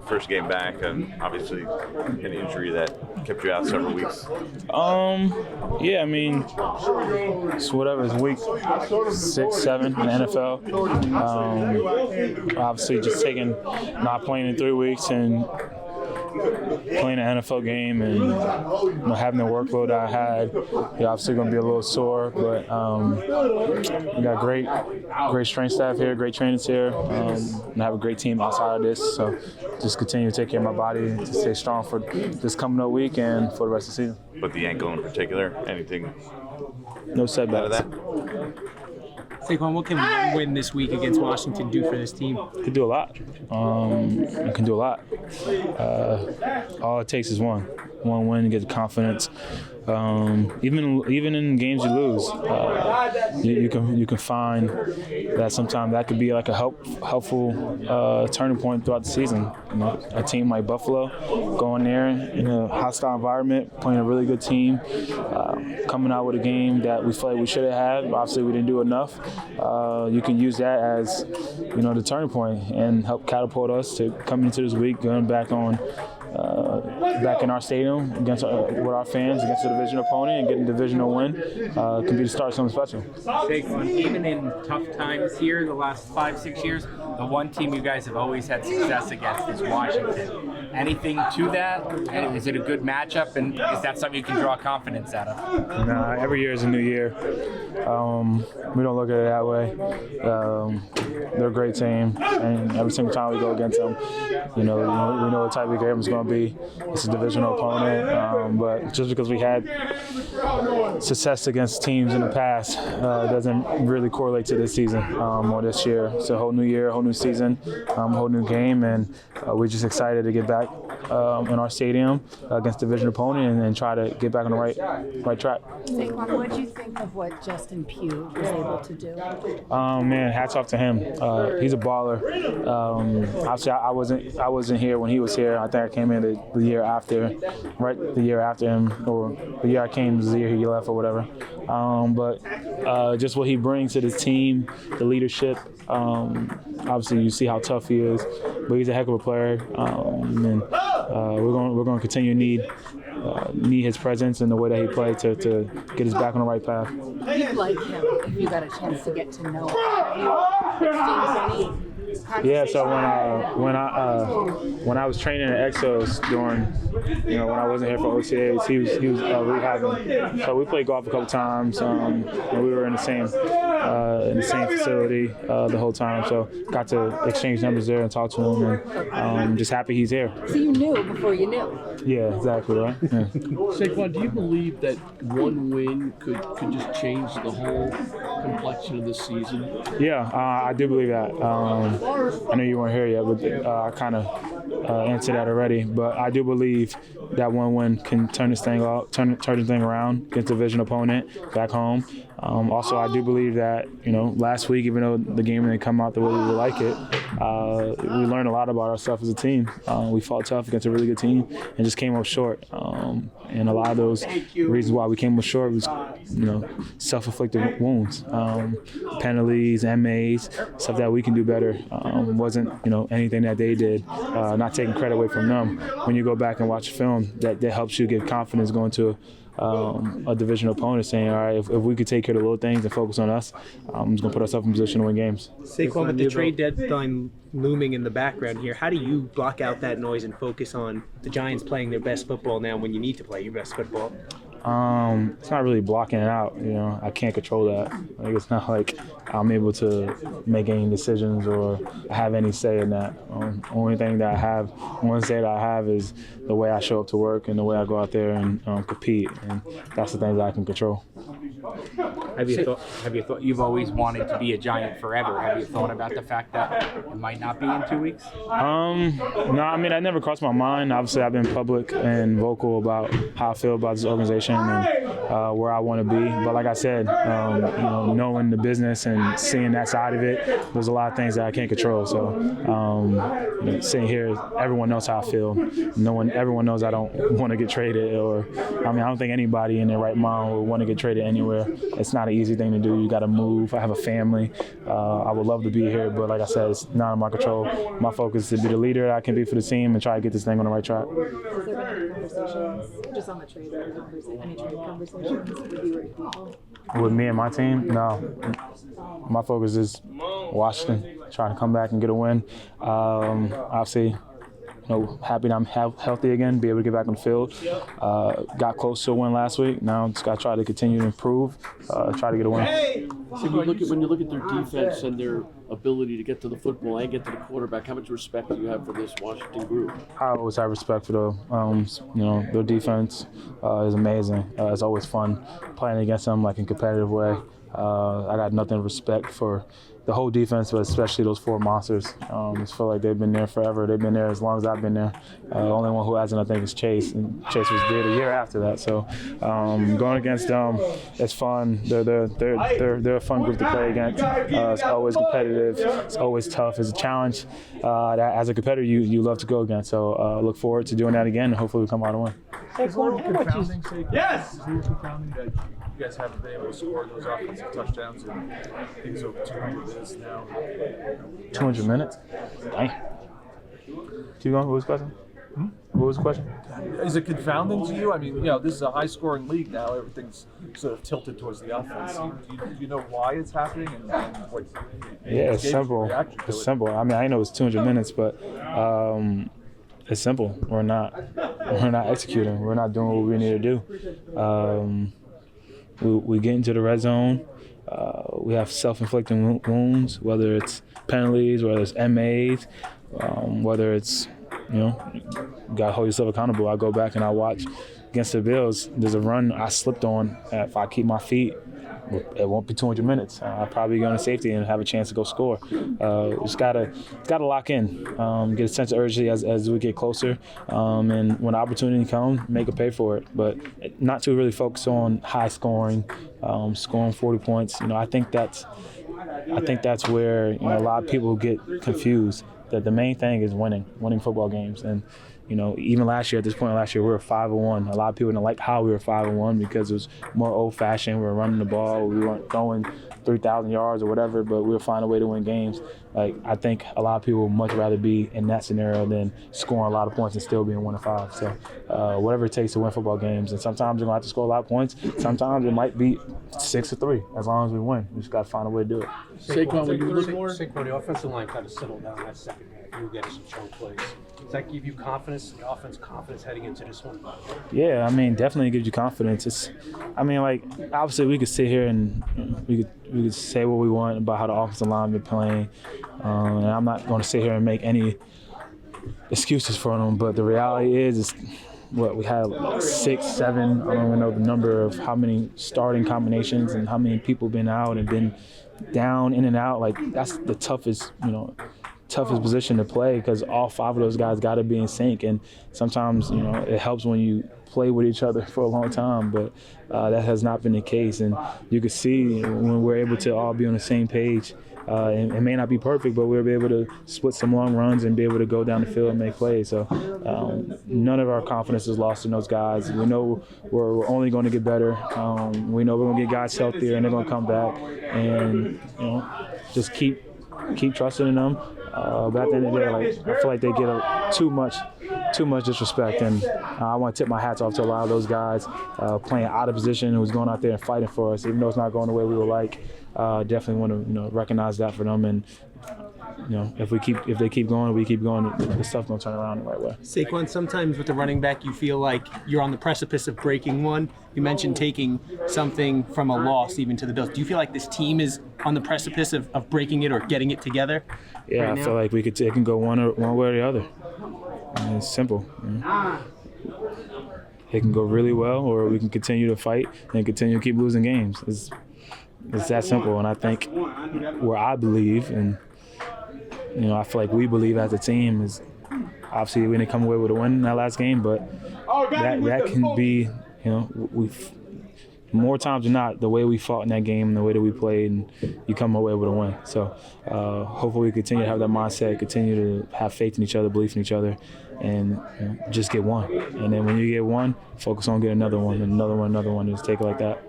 first game back, and obviously an injury that kept you out several weeks. Yeah, I mean, it's whatever. It's week 6, 7 in the NFL. Obviously, just not playing in 3 weeks and playing an NFL game and having the workload I had, you're obviously going to be a little sore. But we got great strength staff here, great trainers here, and I have a great team outside of this. So just continue to take care of my body to stay strong for this coming up week and for the rest of the season. But the ankle in particular, anything? No setbacks. Out of that? Saquon, what can one win this week against Washington do for this team? It can do a lot. It can do a lot. All it takes is one win to get the confidence. Even in games you lose, you can find that sometimes that could be like a helpful turning point throughout the season. A team like Buffalo going there in a hostile environment, playing a really good team, coming out with a game that we feel like we should have had. Obviously, we didn't do enough. You can use that as the turning point and help catapult us to come into this week going back in our stadium with our fans against a division opponent and getting a divisional win can be the start of something special. Saquon, even in tough times here the last 5-6 years, the one team you guys have always had success against is Washington. Anything to that? Is it a good matchup, and is that something you can draw confidence out of? Nah, every year is a new year. We don't look at it that way. They're a great team, and every single time we go against them, we know what type of game it's going to be. It's a divisional opponent, but just because we had success against teams in the past doesn't really correlate to this season or this year. It's a whole new year, a whole new season, a whole new game, and we're just excited to get back in our stadium against a division opponent and try to get back on the right track. Saquon, what did you think of what Justin Pugh was able to do? Man, hats off to him. He's a baller. Obviously, I wasn't here when he was here. I think I came in the year after, the year after him, or the year I came was the year he left or whatever. But just what he brings to the team, the leadership. Obviously, you see how tough he is, but he's a heck of a player, and we're going to continue to need his presence and the way that he played to get us back on the right path. You'd like him if you got a chance to get to know him. Have you exchanged any? Yeah, so when I was training at Exos during, when I wasn't here for OTAs, he was rehabbing. So we played golf a couple times, and we were in the same facility the whole time. So got to exchange numbers there and talk to him, and I'm just happy he's here. So you knew before you knew. Yeah, exactly right. Yeah. Saquon, do you believe that one win could just change the whole complexion of this season? Yeah, I do believe that. I know you weren't here yet, but I kind of answered that already. But I do believe that one win can turn this thing around against a division opponent back home. Also, I do believe that last week, even though the game didn't come out the way we would like it, we learned a lot about ourselves as a team. We fought tough against a really good team and just came up short. And a lot of those reasons why we came up short was, self-inflicted wounds, penalties, MAs, stuff that we can do better. Wasn't anything that they did. Not taking credit away from them. When you go back and watch the film, that helps you get confidence going to a division opponent, saying, all right, if we could take care of the little things and focus on us, I'm just going to put ourselves in position to win games. Saquon, with the trade deadline looming in the background here, how do you block out that noise and focus on the Giants playing their best football now when you need to play your best football? It's not really blocking it out. I can't control that. It's not like I'm able to make any decisions or have any say in that. Only thing that I have, one say that I have is the way I show up to work and the way I go out there and compete, and that's the things that I can control. Have you thought you've always wanted to be a Giant forever? Have you thought about the fact that it might not be in 2 weeks? No, I mean, that never crossed my mind. Obviously, I've been public and vocal about how I feel about this organization and where I want to be. But like I said, knowing the business and seeing that side of it, there's a lot of things that I can't control. So sitting here, everyone knows how I feel. Everyone knows I don't want to get traded, I don't think anybody in their right mind would want to get traded anywhere. It's not not an easy thing to do. You got to move. I have a family. I would love to be here, but like I said, it's not in my control. My focus is to be the leader I can be for the team and try to get this thing on the right track. Has there been any conversations, just on the trade, any trade conversations with you or your people? With me and my team, no. My focus is Washington, trying to come back and get a win. Obviously, happy that I'm healthy again, be able to get back on the field. Got close to a win last week. Now just got to try to continue to improve, try to get a win. So when you look at their defense and their ability to get to the football and get to the quarterback, how much respect do you have for this Washington group? I always have respect for them. Their defense is amazing. It's always fun playing against them like in a competitive way. I got nothing but respect for the whole defense, but especially those four monsters. I just feel like they've been there forever. They've been there as long as I've been there. The only one who hasn't, I think, is Chase, and Chase was there the year after that. So going against them, it's fun. They're a fun group to play against. It's always competitive. It's always tough. It's a challenge that, as a competitor, you love to go against. So look forward to doing that again, and hopefully we come out and win. Is it a little confounding that you guys haven't been able to score those offensive touchdowns and things over 200 minutes now? 200 minutes? Dang. Keep going. What was the question? What was the question? Is it confounding to you? I mean, this is a high-scoring league now. Everything's sort of tilted towards the offense. Do you know why it's happening and what? Yeah, it's simple. It's simple. I mean, I know it's 200 minutes, but it's simple. We're not executing. We're not doing what we need to do. We get into the red zone. We have self-inflicting wounds, whether it's penalties, whether it's MAs, whether it's, you got to hold yourself accountable. I go back and I watch against the Bills. There's a run I slipped on. If I keep my feet, it won't be 200 minutes. I'll probably go into safety and have a chance to go score. Just gotta lock in, get a sense of urgency as we get closer, and when the opportunity comes, make a pay for it. But not to really focus on high scoring, scoring 40 points. I think that's where a lot of people get confused. That the main thing is winning football games. And even last year, at this point last year, we were 5-1. A lot of people didn't like how we were 5-1 because it was more old-fashioned. We were running the ball. We weren't throwing 3,000 yards or whatever, but we were finding a way to win games. I think a lot of people would much rather be in that scenario than scoring a lot of points and still being 1-5. So whatever it takes to win football games. And sometimes you're going to have to score a lot of points. Sometimes it might be 6-3 as long as we win. We just got to find a way to do it. Saquon, when you look more, Saquon, the offensive line kind of settled down that second half. You were getting some choke plays. Does that give you confidence, the offense confidence heading into this one? Yeah, definitely gives you confidence. Obviously we could sit here and we could say what we want about how the offensive line been playing, and I'm not going to sit here and make any excuses for them. But the reality is we had 6, 7. I don't even know the number of how many starting combinations and how many people been out and been down, in and out. That's the toughest position to play because all 5 of those guys got to be in sync. And sometimes, it helps when you play with each other for a long time, but that has not been the case. And you can see when we're able to all be on the same page, and it may not be perfect, but we'll be able to split some long runs and be able to go down the field and make plays. So none of our confidence is lost in those guys. We know we're only going to get better. We know we're going to get guys healthier and they're going to come back, and just keep trusting in them. But at the end of the day, I feel like they get too much disrespect, and I want to tip my hats off to a lot of those guys playing out of position, who's going out there and fighting for us, even though it's not going the way we would like. Definitely want to recognize that for them, and if they keep going, we keep going. The stuff don't turn around the right way. Saquon, sometimes with the running back, you feel like you're on the precipice of breaking one. You mentioned taking something from a loss even to the Bills. Do you feel like this team is on the precipice of breaking it or getting it together? Yeah, right, I feel like it can go one way or the other. It's simple. It can go really well, or we can continue to fight and continue to keep losing games. It's that simple. And I think where I believe, and I feel like we believe as a team, is obviously we didn't come away with a win in that last game, but that can be, we've more times than not, the way we fought in that game and the way that we played, and you come away with a win. So hopefully we continue to have that mindset, continue to have faith in each other, belief in each other, and just get one. And then when you get one, focus on getting another one, and another one, and just take it like that.